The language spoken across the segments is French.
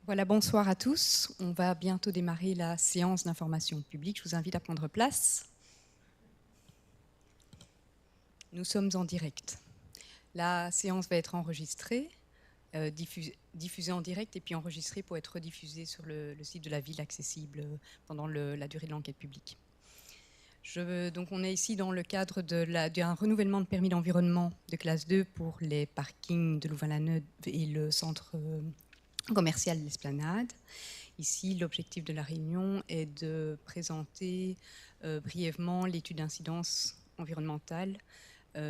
Voilà, bonsoir à tous. On va bientôt démarrer la séance d'information publique. Je vous invite à prendre place. Nous sommes en direct. La séance va être enregistrée, diffusée en direct et puis enregistrée pour être rediffusée sur le site de la ville accessible pendant la durée de l'enquête publique. Donc on est ici dans le cadre d'un renouvellement de permis d'environnement de classe 2 pour les parkings de Louvain-la-Neuve et le centre commercial de l'Esplanade. Ici, l'objectif de la réunion est de présenter brièvement l'étude d'incidence environnementale pour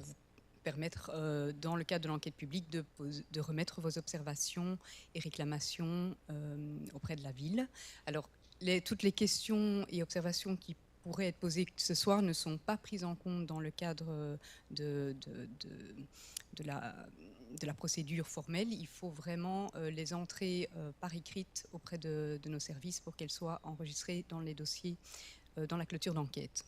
vous permettre, dans le cadre de l'enquête publique, de remettre vos observations et réclamations auprès de la ville. Alors, toutes les questions et observations qui pourraient être posées ce soir ne sont pas prises en compte dans le cadre de la procédure formelle. Il faut vraiment les entrer par écrite auprès de nos services pour qu'elles soient enregistrées dans les dossiers dans la clôture d'enquête.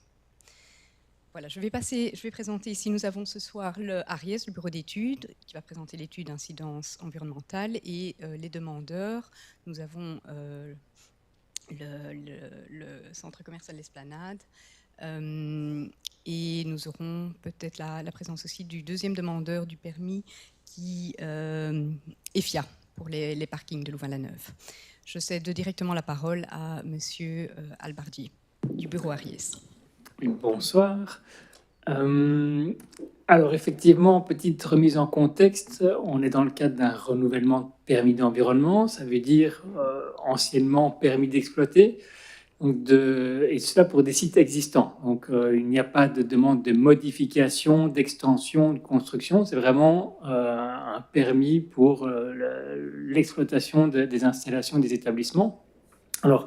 Voilà, je vais présenter ici, nous avons ce soir le ARIES, le bureau d'études, qui va présenter l'étude d'incidence environnementale, et les demandeurs. Nous avons le centre commercial L'Esplanade, et nous aurons peut-être la présence aussi du deuxième demandeur du permis, qui EFIA, pour les parkings de Louvain-la-Neuve. Je cède directement la parole à Monsieur Albardier, du bureau ARIES. Bonsoir. Alors effectivement, petite remise en contexte, on est dans le cadre d'un renouvellement de permis d'environnement, ça veut dire anciennement permis d'exploiter, et cela pour des sites existants. Donc il n'y a pas de demande de modification, d'extension, de construction, c'est vraiment un permis pour l'exploitation des installations des établissements. Alors,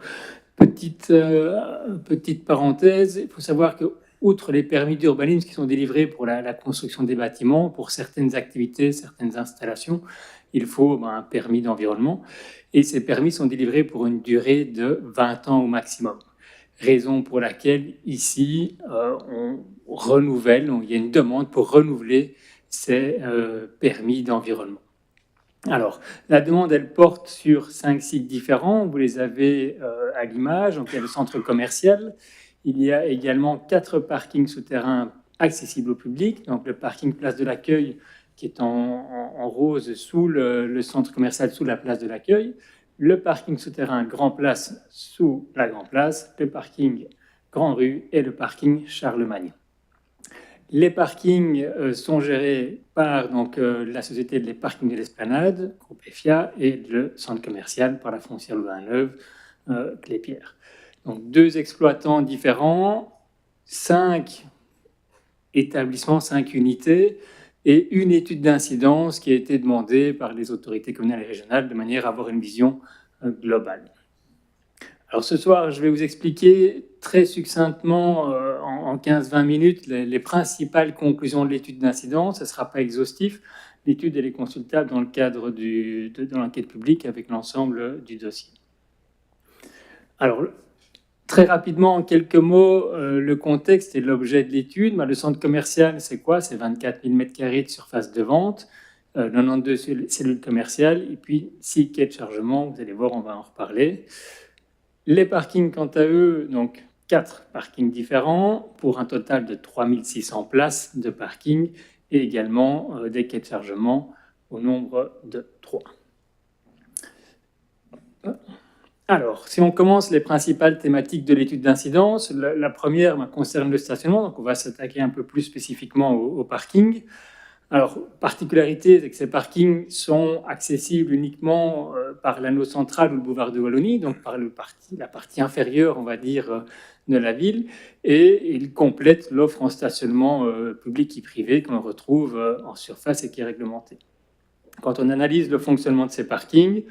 petite parenthèse, il faut savoir que outre les permis d'urbanisme qui sont délivrés pour la construction des bâtiments, pour certaines activités, certaines installations, il faut un permis d'environnement. Et ces permis sont délivrés pour une durée de 20 ans au maximum. Raison pour laquelle, ici, on renouvelle, il y a une demande pour renouveler ces permis d'environnement. Alors, la demande, elle porte sur 5 sites différents. Vous les avez à l'image. Donc, il y a le centre commercial. Il y a également 4 parkings souterrains accessibles au public. Donc, le parking Place de l'Accueil, qui est en rose sous le centre commercial, sous la place de l'Accueil. Le parking souterrain Grand Place, sous la Grand Place. Le parking Grand Rue et le parking Charlemagne. Les parkings sont gérés par la société des parkings de l'Esplanade, groupe EFIA, et le centre commercial par la foncière Louvain-la-Neuve, Clépierre. Donc 2 exploitants différents, 5 établissements, 5 unités, et une étude d'incidence qui a été demandée par les autorités communales et régionales de manière à avoir une vision globale. Alors ce soir, je vais vous expliquer très succinctement, en 15-20 minutes, les principales conclusions de l'étude d'incidence. Ce ne sera pas exhaustif. L'étude elle est consultable dans le cadre de l'enquête publique avec l'ensemble du dossier. Alors, très rapidement, en quelques mots, le contexte et l'objet de l'étude. Le centre commercial, c'est quoi? C'est 24 000 m² de surface de vente, 92 cellules commerciales et puis 6 quais de chargement. Vous allez voir, on va en reparler. Les parkings, quant à eux, donc 4 parkings différents pour un total de 3600 places de parking et également des quais de chargement au nombre de 3. Alors, si on commence les principales thématiques de l'étude d'incidence, la première concerne le stationnement, donc on va s'attaquer un peu plus spécifiquement au parking. Alors, particularité, c'est que ces parkings sont accessibles uniquement par l'anneau central ou le boulevard de Wallonie, donc par la partie inférieure, on va dire, de la ville, et ils complètent l'offre en stationnement public et privé qu'on retrouve en surface et qui est réglementée. Quand on analyse le fonctionnement de ces parkings,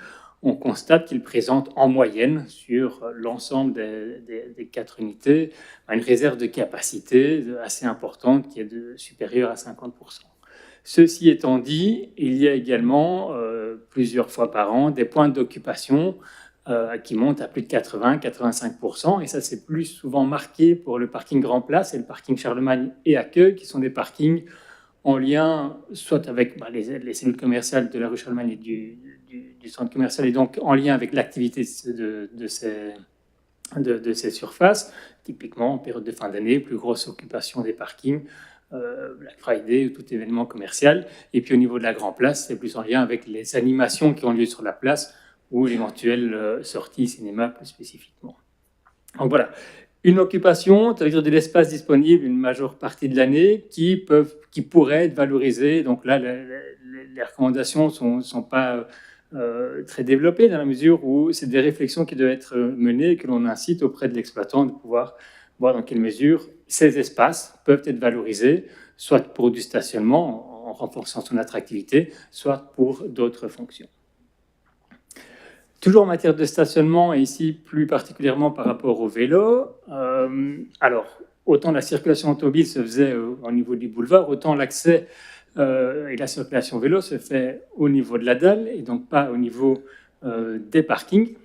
on constate qu'ils présentent en moyenne, sur l'ensemble des 4 unités, une réserve de capacité assez importante qui est supérieure à 50%. Ceci étant dit, il y a également plusieurs fois par an des points d'occupation qui montent à plus de 80-85%, et ça c'est plus souvent marqué pour le parking Grand Place et le parking Charlemagne et Accueil, qui sont des parkings en lien soit avec les cellules commerciales de la rue Charlemagne et du centre commercial, et donc en lien avec l'activité de ces surfaces, typiquement en période de fin d'année, plus grosse occupation des parkings, Black Friday ou tout événement commercial. Et puis au niveau de la Grand Place, c'est plus en lien avec les animations qui ont lieu sur la place ou l'éventuelle sortie cinéma plus spécifiquement. Donc voilà, une occupation, ça veut dire de l'espace disponible une majeure partie de l'année qui pourrait être valorisé. Donc là, les recommandations ne sont pas très développées dans la mesure où c'est des réflexions qui doivent être menées et que l'on incite auprès de l'exploitant de pouvoir voir dans quelle mesure ces espaces peuvent être valorisés, soit pour du stationnement en renforçant son attractivité, soit pour d'autres fonctions. Toujours en matière de stationnement, et ici plus particulièrement par rapport au vélo, alors autant la circulation automobile se faisait au niveau du boulevard, autant l'accès et la circulation vélo se fait au niveau de la dalle et donc pas au niveau des parkings.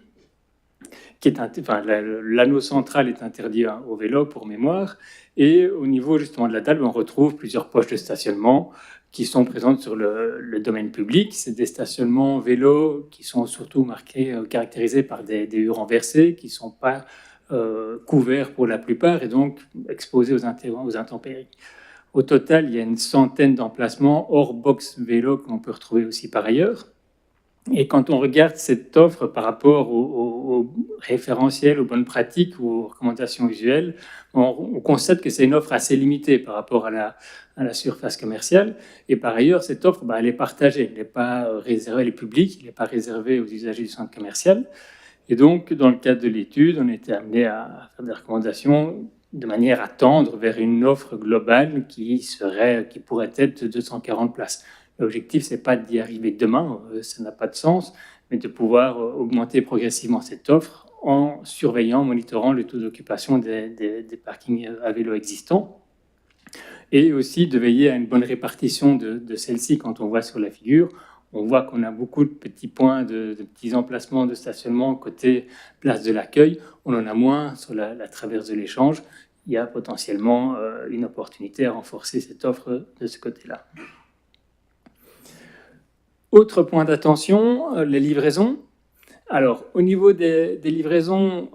L'anneau central est interdit au vélo pour mémoire, et au niveau justement de la dalle, on retrouve plusieurs poches de stationnement qui sont présentes sur le domaine public. C'est des stationnements vélos qui sont surtout marqués, caractérisés par des haies renversées, qui ne sont pas couverts pour la plupart et donc exposés aux intempéries. Au total, il y a une centaine d'emplacements hors box vélo que l'on peut retrouver aussi par ailleurs. Et quand on regarde cette offre par rapport aux référentiels, aux bonnes pratiques ou aux recommandations usuelles, on constate que c'est une offre assez limitée par rapport à la surface commerciale. Et par ailleurs, cette offre, elle est partagée, elle n'est pas réservée, elle est publique, elle n'est pas réservée aux usagers du centre commercial. Et donc, dans le cadre de l'étude, on était amené à faire des recommandations de manière à tendre vers une offre globale qui pourrait être de 240 places. L'objectif, ce n'est pas d'y arriver demain, ça n'a pas de sens, mais de pouvoir augmenter progressivement cette offre en surveillant, monitorant le taux d'occupation des parkings à vélo existants, et aussi de veiller à une bonne répartition de celle-ci. Quand on voit sur la figure, on voit qu'on a beaucoup de petits points, de petits emplacements de stationnement côté place de l'accueil. On en a moins sur la traverse de l'échange. Il y a potentiellement une opportunité à renforcer cette offre de ce côté-là. Autre point d'attention, les livraisons. Alors, au niveau des livraisons,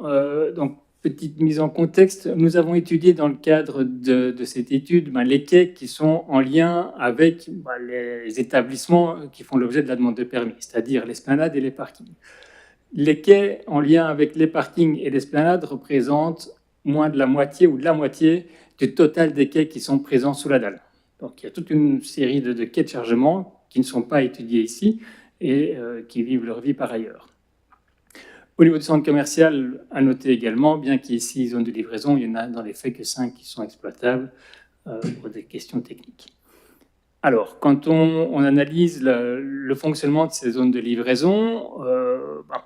donc petite mise en contexte, nous avons étudié dans le cadre de cette étude les quais qui sont en lien avec les établissements qui font l'objet de la demande de permis, c'est-à-dire l'esplanade et les parkings. Les quais en lien avec les parkings et l'esplanade représentent moins de la moitié ou de la moitié du total des quais qui sont présents sous la dalle. Donc, il y a toute une série de quais de chargement qui ne sont pas étudiés ici et qui vivent leur vie par ailleurs. Au niveau du centre commercial, à noter également, bien qu'il y ait 6 zones de livraison, il y en a dans les faits que 5 qui sont exploitables pour des questions techniques. Alors, quand on analyse le fonctionnement de ces zones de livraison,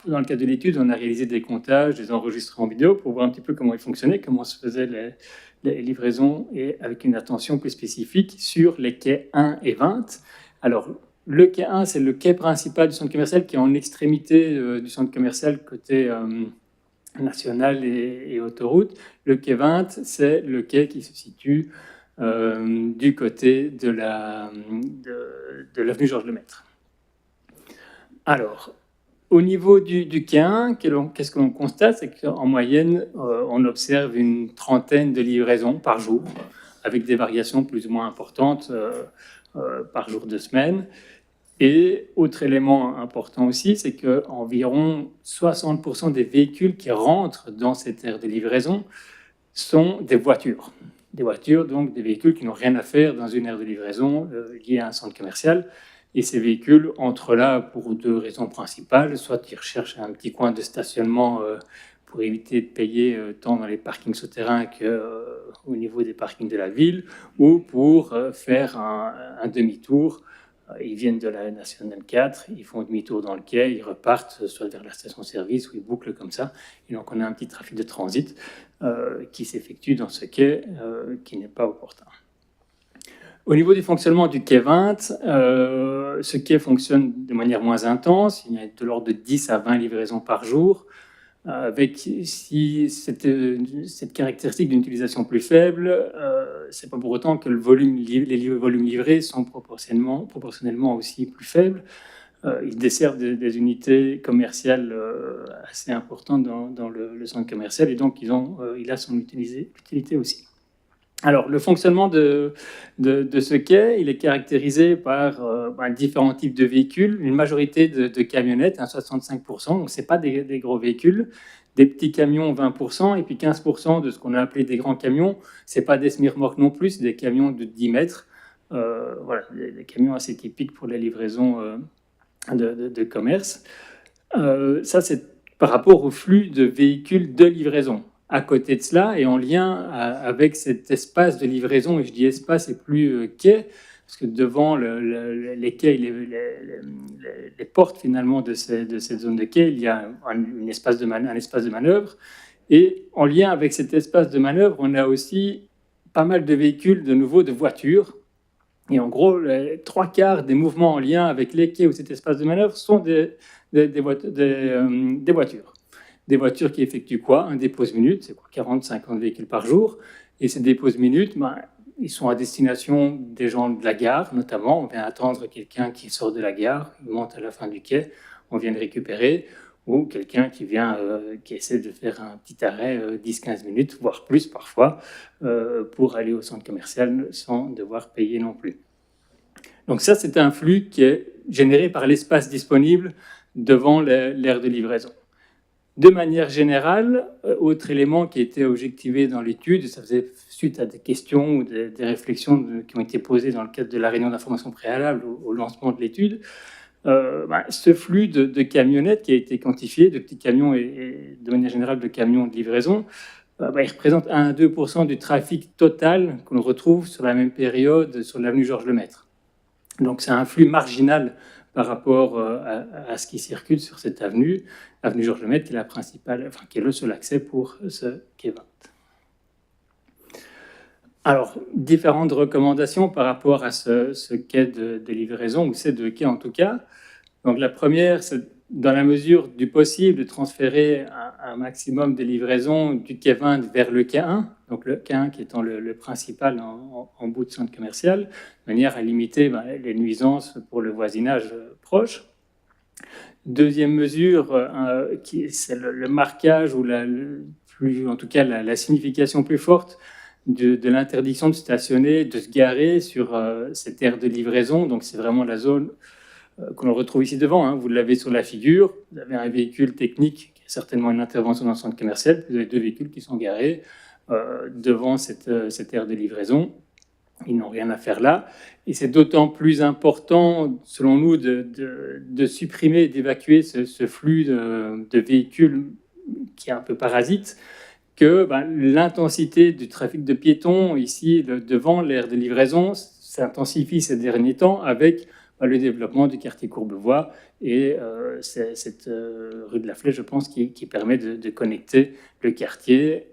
dans le cadre de l'étude, on a réalisé des comptages, des enregistrements vidéo pour voir un petit peu comment ils fonctionnaient, comment se faisaient les livraisons, et avec une attention plus spécifique sur les quais 1 et 20. Alors, le quai 1, c'est le quai principal du centre commercial qui est en extrémité du centre commercial côté national et autoroute. Le quai 20, c'est le quai qui se situe du côté de l'avenue Georges Lemaître. Alors, au niveau du quai 1, qu'est-ce que l'on constate? C'est qu'en moyenne, on observe une trentaine de livraisons par jour, avec des variations plus ou moins importantes par jour de semaine. Et autre élément important aussi, c'est qu'environ 60% des véhicules qui rentrent dans cette aire de livraison sont des voitures. Des voitures, donc des véhicules qui n'ont rien à faire dans une aire de livraison liée à un centre commercial. Et ces véhicules entrent là pour 2 raisons principales. Soit ils recherchent un petit coin de stationnement pour éviter de payer tant dans les parkings souterrains qu'au niveau des parkings de la ville, ou pour faire un demi-tour. Ils viennent de la Nationale 4, ils font demi-tour dans le quai, ils repartent soit vers la station-service ou ils bouclent comme ça. Et donc on a un petit trafic de transit qui s'effectue dans ce quai qui n'est pas opportun. Au niveau du fonctionnement du quai 20, ce quai fonctionne de manière moins intense. Il y a de l'ordre de 10 à 20 livraisons par jour. avec si cette caractéristique d'une utilisation plus faible, c'est pas pour autant que les volumes livrés sont proportionnellement aussi plus faibles. Ils desservent des unités commerciales assez importantes dans le centre commercial, et donc il a son utilité aussi. Alors, le fonctionnement de ce quai, il est caractérisé par différents types de véhicules, une majorité de camionnettes, 65%, donc ce n'est pas des gros véhicules, des petits camions 20%, et puis 15% de ce qu'on a appelé des grands camions, ce n'est pas des semi-remorques non plus, c'est des camions de 10 mètres, voilà, des camions assez typiques pour les livraisons de commerce. Ça, c'est par rapport au flux de véhicules de livraison. À côté de cela, et en lien avec cet espace de livraison, et je dis espace et plus quai, parce que devant les quais, les portes finalement de cette zone de quai, il y a un espace de manœuvre. Et en lien avec cet espace de manœuvre, on a aussi pas mal de véhicules, de nouveau de voitures. Et en gros, les 3/4 des mouvements en lien avec les quais ou cet espace de manœuvre sont des voitures. Des voitures qui effectuent quoi? Un dépose-minute, c'est 40-50 véhicules par jour. Et ces dépose-minutes, ils sont à destination des gens de la gare, notamment. On vient attendre quelqu'un qui sort de la gare, il monte à la fin du quai, on vient le récupérer. Ou quelqu'un qui essaie de faire un petit arrêt 10-15 minutes, voire plus parfois, pour aller au centre commercial sans devoir payer non plus. Donc ça, c'est un flux qui est généré par l'espace disponible devant l'aire de livraison. De manière générale, autre élément qui a été objectivé dans l'étude, ça faisait suite à des questions ou des réflexions qui ont été posées dans le cadre de la réunion d'information préalable au lancement de l'étude, ce flux de camionnettes qui a été quantifié, de petits camions et de manière générale de camions de livraison, il représente 1 à 2% du trafic total qu'on retrouve sur la même période sur l'avenue Georges Lemaître. Donc c'est un flux marginal par rapport à ce qui circule sur cette avenue Georges Lemaître, qui est la principale, qui est le seul accès pour ce quai 20. Alors, différentes recommandations par rapport à ce quai de livraison, ou ces deux quais en tout cas. Donc la première, c'est dans la mesure du possible de transférer un maximum de livraisons du quai 20 vers le quai 1, donc le quai 1 qui étant le principal en bout de centre commercial, de manière à limiter les nuisances pour le voisinage proche. Deuxième mesure, c'est le marquage ou en tout cas la signification plus forte de l'interdiction de stationner, de se garer sur cette aire de livraison. Donc c'est vraiment la zone qu'on retrouve ici devant. Vous l'avez sur la figure, vous avez un véhicule technique qui a certainement une intervention dans le centre commercial, vous avez deux véhicules qui sont garés devant cette aire de livraison. Ils n'ont rien à faire là. Et c'est d'autant plus important, selon nous, de supprimer, d'évacuer ce flux de véhicules qui est un peu parasite, que l'intensité du trafic de piétons ici devant l'aire de livraison s'intensifie ces derniers temps avec le développement du quartier Courbevoie et cette rue de la Flèche, je pense, qui permet de connecter le quartier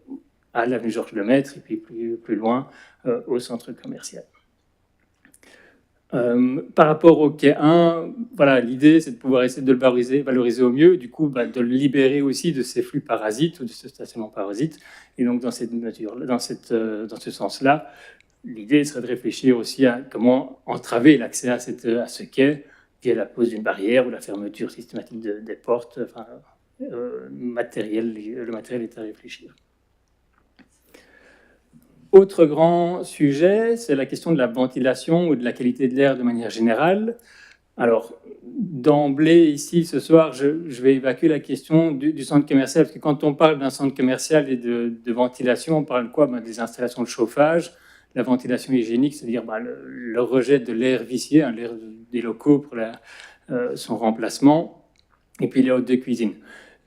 à l'avenue Georges Lemaître et puis plus loin au centre commercial. Par rapport au quai 1, l'idée c'est de pouvoir essayer de le valoriser au mieux, du coup de le libérer aussi de ces flux parasites ou de ce stationnement parasite. Et donc dans ce sens-là, l'idée serait de réfléchir aussi à comment entraver l'accès à ce quai via la pose d'une barrière ou la fermeture systématique des portes. Le matériel est à réfléchir. Autre grand sujet, c'est la question de la ventilation ou de la qualité de l'air de manière générale. Alors, d'emblée, ici, ce soir, je vais évacuer la question du centre commercial, parce que quand on parle d'un centre commercial et de ventilation, on parle de quoi? Des installations de chauffage, la ventilation hygiénique, c'est-à-dire le rejet de l'air vicié, l'air des locaux pour son remplacement, et puis les hôtes de cuisine.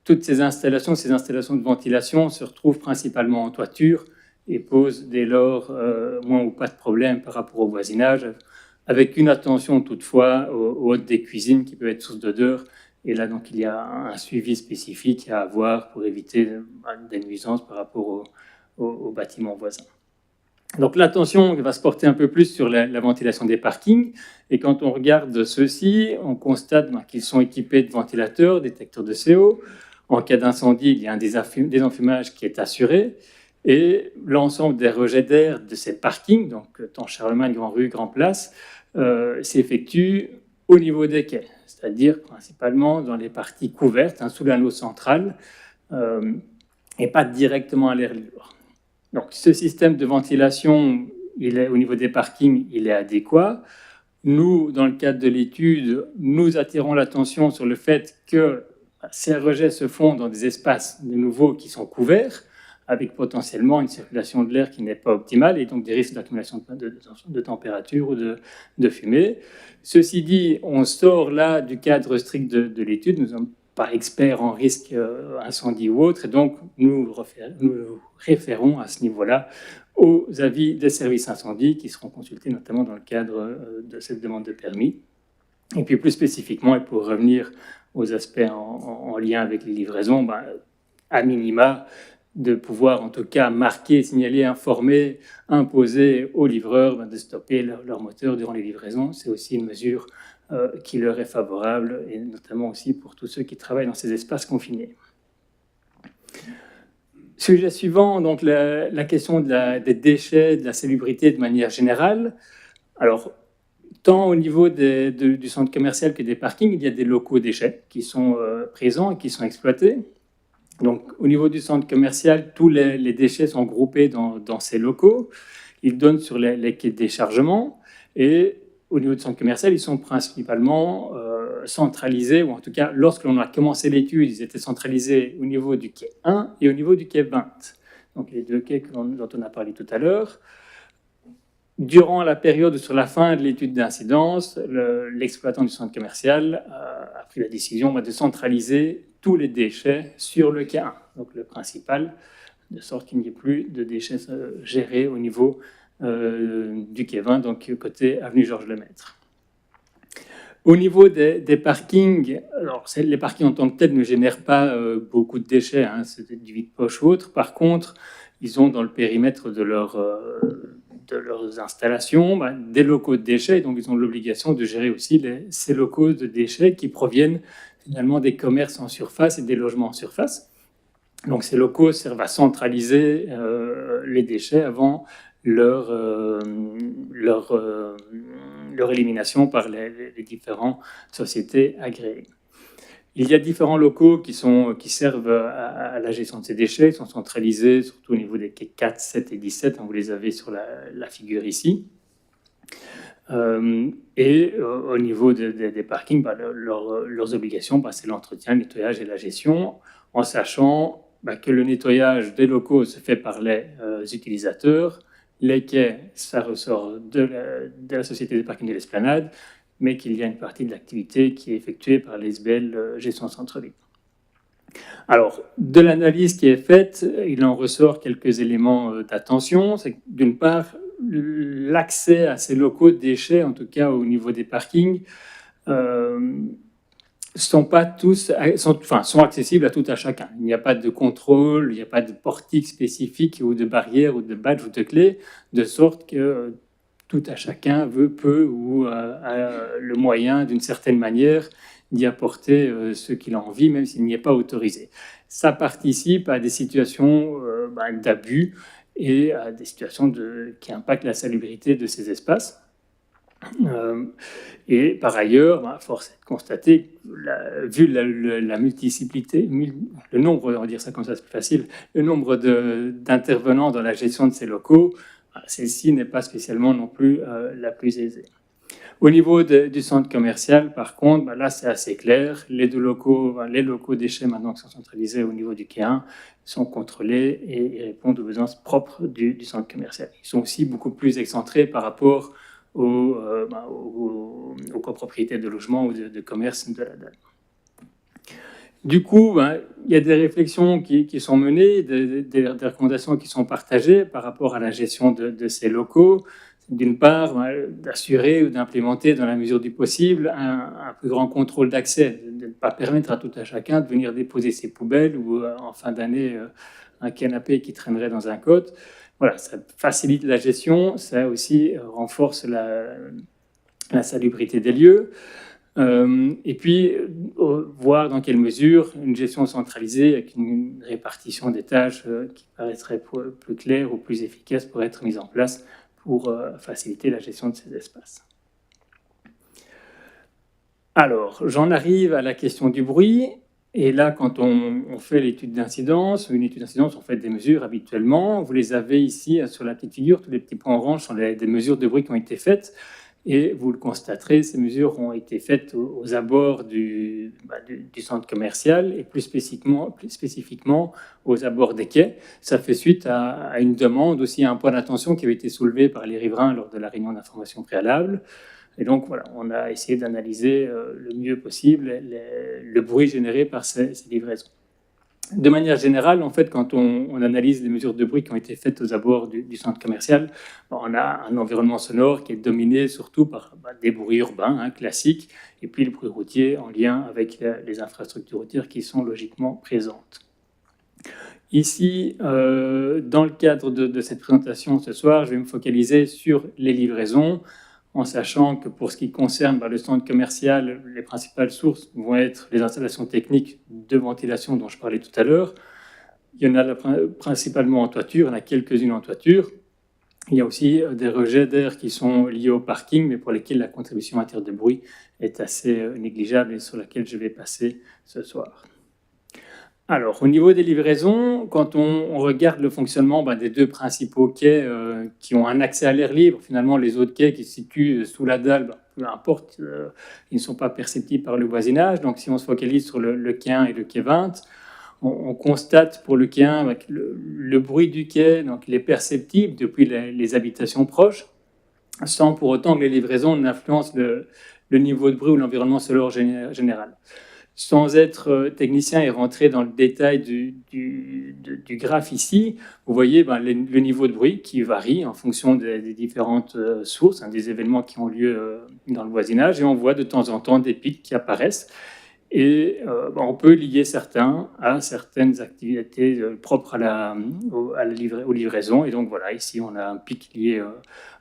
Toutes ces installations de ventilation se retrouvent principalement en toiture, et pose dès lors moins ou pas de problème par rapport au voisinage, avec une attention toutefois aux hôtes des cuisines qui peuvent être source d'odeur. Et là, donc, il y a un suivi spécifique à avoir pour éviter des nuisances par rapport aux bâtiments voisins. Donc l'attention va se porter un peu plus sur la ventilation des parkings. Et quand on regarde ceux-ci, on constate qu'ils sont équipés de ventilateurs, détecteurs de CO. En cas d'incendie, il y a un désenfumage qui est assuré. Et l'ensemble des rejets d'air de ces parkings, donc tant Charlemagne, Grand Rue, Grand Place, s'effectue au niveau des quais, c'est-à-dire principalement dans les parties couvertes, sous l'anneau central, et pas directement à l'air libre. Donc ce système de ventilation, au niveau des parkings, il est adéquat. Nous, dans le cadre de l'étude, nous attirons l'attention sur le fait que ces rejets se font dans des espaces de nouveau qui sont couverts, avec potentiellement une circulation de l'air qui n'est pas optimale et donc des risques d'accumulation de température ou de fumée. Ceci dit, on sort là du cadre strict de l'étude. Nous ne sommes pas experts en risque incendie ou autre, et donc nous référons à ce niveau-là aux avis des services incendies qui seront consultés notamment dans le cadre de cette demande de permis. Et puis plus spécifiquement, et pour revenir aux aspects en lien avec les livraisons, à minima, de pouvoir en tout cas marquer, signaler, informer, imposer aux livreurs de stopper leur moteur durant les livraisons. C'est aussi une mesure qui leur est favorable, et notamment aussi pour tous ceux qui travaillent dans ces espaces confinés. Sujet suivant, donc la question des déchets, de la salubrité de manière générale. Alors, tant au niveau du centre commercial que des parkings, il y a des locaux déchets qui sont présents et qui sont exploités. Donc, au niveau du centre commercial, tous les déchets sont groupés dans ces locaux. Ils donnent sur les quais de déchargement. Et au niveau du centre commercial, ils sont principalement centralisés, ou en tout cas, lorsque l'on a commencé l'étude, ils étaient centralisés au niveau du quai 1 et au niveau du quai 20. Donc, les deux quais dont on a parlé tout à l'heure. Durant la période, sur la fin de l'étude d'incidence, l'exploitant du centre commercial a pris la décision de centraliser tous les déchets sur le quai 1, donc le principal, de sorte qu'il n'y ait plus de déchets gérés au niveau du quai 20, donc côté avenue Georges Lemaître. Au niveau des parkings, alors les parkings en tant que tels ne génèrent pas beaucoup de déchets, c'est du vide-poche ou autre. Par contre, ils ont dans le périmètre de leurs installations des locaux de déchets, donc ils ont l'obligation de gérer aussi ces locaux de déchets qui proviennent finalement des commerces en surface et des logements en surface. Donc ces locaux servent à centraliser les déchets avant leur élimination par les différentes sociétés agréées. Il y a différents locaux qui servent à la gestion de ces déchets. Ils sont centralisés surtout au niveau des quais 4, 7 et 17. Vous les avez sur la figure ici. Et au niveau des parkings, leurs obligations, c'est l'entretien, le nettoyage et la gestion, en sachant que le nettoyage des locaux se fait par les utilisateurs. Les quais, ça ressort de la société des parkings de l'Esplanade, mais qu'il y a une partie de l'activité qui est effectuée par l'ESBL Gestion Centre-Ville. Alors, de l'analyse qui est faite, il en ressort quelques éléments d'attention. C'est d'une part, l'accès à ces locaux de déchets, en tout cas au niveau des parkings, sont accessibles à tout à chacun. Il n'y a pas de contrôle, il n'y a pas de portique spécifique ou de barrière ou de badge ou de clé, de sorte que tout à chacun peut ou a le moyen, d'une certaine manière, d'y apporter ce qu'il a envie, même s'il n'y est pas autorisé. Ça participe à des situations d'abus et à des situations qui impactent la salubrité de ces espaces. Et par ailleurs, force est de constater, vu la multiplicité, le nombre, on va dire ça comme ça, c'est plus facile, le nombre d'intervenants dans la gestion de ces locaux, celle-ci n'est pas spécialement non plus la plus aisée. Au niveau du centre commercial, par contre, là c'est assez clair. Les locaux déchets maintenant qui sont centralisés au niveau du quai 1 sont contrôlés et répondent aux besoins propres du centre commercial. Ils sont aussi beaucoup plus excentrés par rapport aux copropriétés de logements ou de commerce de la dalle. Du coup, il y a des réflexions qui sont menées, des recommandations qui sont partagées par rapport à la gestion de ces locaux. D'une part, d'assurer ou d'implémenter dans la mesure du possible un plus grand contrôle d'accès, de ne pas permettre à tout à chacun de venir déposer ses poubelles ou en fin d'année un canapé qui traînerait dans un côte. Voilà, ça facilite la gestion, ça aussi renforce la salubrité des lieux. Et puis, voir dans quelle mesure une gestion centralisée avec une répartition des tâches qui paraîtrait plus claire ou plus efficace pourrait être mise en place pour faciliter la gestion de ces espaces. Alors, j'en arrive à la question du bruit. Et là, quand on fait l'étude d'incidence, une étude d'incidence, on fait des mesures habituellement. Vous les avez ici sur la petite figure, tous les petits points orange sont des mesures de bruit qui ont été faites. Et vous le constaterez, ces mesures ont été faites aux abords du centre commercial et plus spécifiquement aux abords des quais. Ça fait suite à une demande, aussi à un point d'attention qui avait été soulevé par les riverains lors de la réunion d'information préalable. Et donc, voilà, on a essayé d'analyser le mieux possible le bruit généré par ces livraisons. De manière générale, en fait, quand on analyse les mesures de bruit qui ont été faites aux abords du centre commercial, on a un environnement sonore qui est dominé surtout par des bruits urbains classiques, et puis le bruit routier en lien avec les infrastructures routières qui sont logiquement présentes. Ici, dans le cadre de cette présentation ce soir, je vais me focaliser sur les livraisons, en sachant que pour ce qui concerne le centre commercial, les principales sources vont être les installations techniques de ventilation dont je parlais tout à l'heure. Il y en a principalement en toiture, il y en a quelques-unes en toiture. Il y a aussi des rejets d'air qui sont liés au parking, mais pour lesquels la contribution en matière de bruit est assez négligeable et sur laquelle je vais passer ce soir. Alors, au niveau des livraisons, quand on regarde le fonctionnement des deux principaux quais qui ont un accès à l'air libre, finalement, les autres quais qui se situent sous la dalle, peu importe, ils ne sont pas perceptibles par le voisinage. Donc, si on se focalise sur le quai 1 et le quai 20, on constate pour le quai 1 que le bruit du quai donc, il est perceptible depuis les habitations proches, sans pour autant que les livraisons n'influencent le niveau de bruit ou l'environnement sonore général. Sans être technicien et rentrer dans le détail du graphe ici, vous voyez le niveau de bruit qui varie en fonction des différentes sources, des événements qui ont lieu dans le voisinage, et on voit de temps en temps des pics qui apparaissent. Et on peut lier certains à certaines activités propres aux livraisons. Et donc voilà, ici on a un pic lié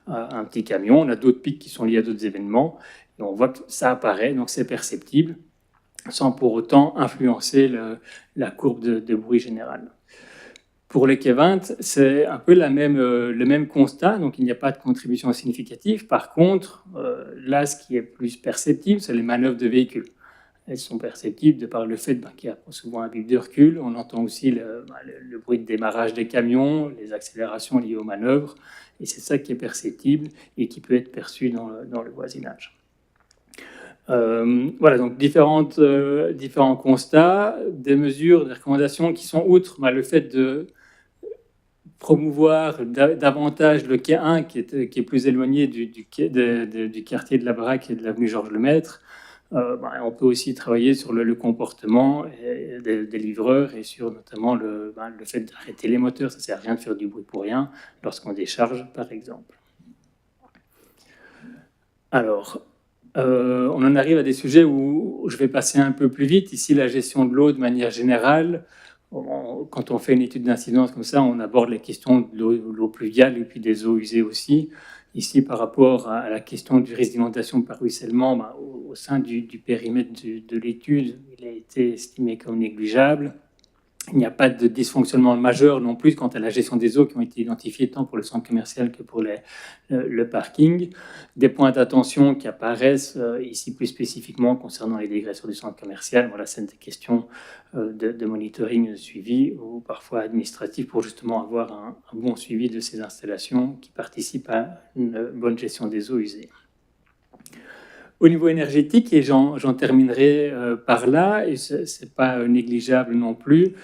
à un petit camion, on a d'autres pics qui sont liés à d'autres événements, et on voit que ça apparaît, donc c'est perceptible, sans pour autant influencer la courbe de bruit général. Pour les quais 20, c'est un peu le même constat, donc il n'y a pas de contribution significative. Par contre, là, ce qui est plus perceptible, c'est les manœuvres de véhicules. Elles sont perceptibles de par le fait qu'il y a souvent un bip de recul. On entend aussi le bruit de démarrage des camions, les accélérations liées aux manœuvres, et c'est ça qui est perceptible et qui peut être perçu dans le voisinage. Voilà, donc différents constats, des mesures, des recommandations qui sont outre le fait de promouvoir davantage le quai 1 qui est plus éloigné du quartier de la Braque et de l'avenue Georges Lemaître. On peut aussi travailler sur le comportement des livreurs et sur notamment le fait d'arrêter les moteurs. Ça ne sert à rien de faire du bruit pour rien lorsqu'on décharge, par exemple. Alors, on en arrive à des sujets où je vais passer un peu plus vite. Ici, la gestion de l'eau de manière générale. Quand on fait une étude d'incidence comme ça, on aborde les questions de l'eau pluviale et puis des eaux usées aussi. Ici, par rapport à la question du risque d'inondation par ruissellement, au sein du périmètre de l'étude, il a été estimé comme négligeable. Il n'y a pas de dysfonctionnement majeur non plus quant à la gestion des eaux qui ont été identifiées tant pour le centre commercial que pour le parking. Des points d'attention qui apparaissent ici plus spécifiquement concernant les dégradations du centre commercial. Voilà, c'est des questions de monitoring, de suivi ou parfois administratif pour justement avoir un bon suivi de ces installations qui participent à une bonne gestion des eaux usées. Au niveau énergétique, et j'en terminerai par là, et ce n'est pas négligeable non plus,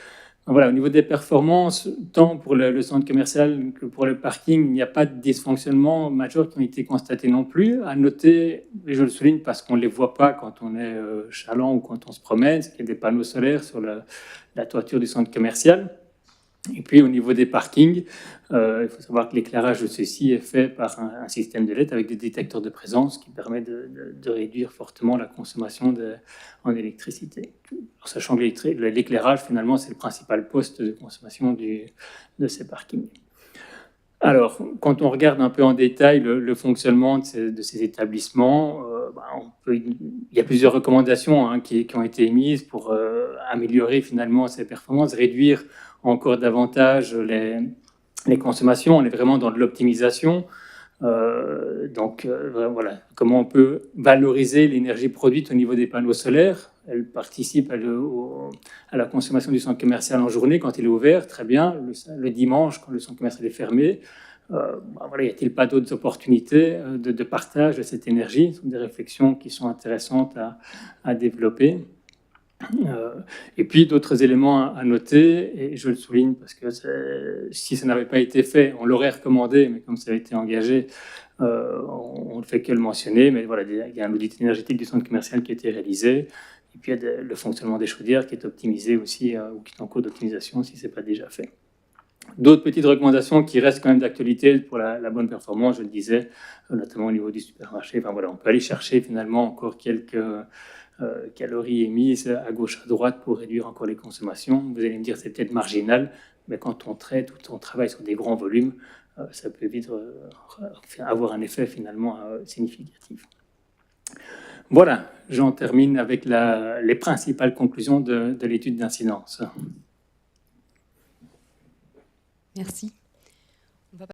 voilà, au niveau des performances, tant pour le centre commercial que pour le parking, il n'y a pas de dysfonctionnement majeur qui ont été constatés non plus. À noter, et je le souligne parce qu'on ne les voit pas quand on est chaland ou quand on se promène, c'est qu'il y a des panneaux solaires sur la toiture du centre commercial. Et puis au niveau des parkings, il faut savoir que l'éclairage de ceux-ci est fait par un système de LED avec des détecteurs de présence qui permet de réduire fortement la consommation en électricité. En sachant que l'éclairage, finalement, c'est le principal poste de consommation de ces parkings. Alors, quand on regarde un peu en détail le fonctionnement de ces établissements, il y a plusieurs recommandations qui ont été émises pour améliorer finalement ces performances, réduire encore davantage les consommations. On est vraiment dans de l'optimisation. Voilà, comment on peut valoriser l'énergie produite au niveau des panneaux solaires. Elle participe à la consommation du centre commercial en journée quand il est ouvert, très bien. Le dimanche, quand le centre commercial est fermé, voilà, y a-t-il pas d'autres opportunités de partage de cette énergie? Ce sont des réflexions qui sont intéressantes à développer. Et puis d'autres éléments à noter, et je le souligne parce que si ça n'avait pas été fait, on l'aurait recommandé, mais comme ça a été engagé, on ne fait que le mentionner. Mais voilà, il y a un audit énergétique du centre commercial qui a été réalisé, et puis il y a le fonctionnement des chaudières qui est optimisé aussi, ou qui est en cours d'optimisation si ce n'est pas déjà fait. D'autres petites recommandations qui restent quand même d'actualité pour la bonne performance, je le disais, notamment au niveau du supermarché. Enfin, voilà, on peut aller chercher finalement encore quelques calories émises à gauche, à droite pour réduire encore les consommations. Vous allez me dire c'est peut-être marginal, mais quand on traite ou on travaille sur des grands volumes, ça peut vite avoir un effet finalement significatif. Voilà, j'en termine avec les principales conclusions de l'étude d'incidence. Merci.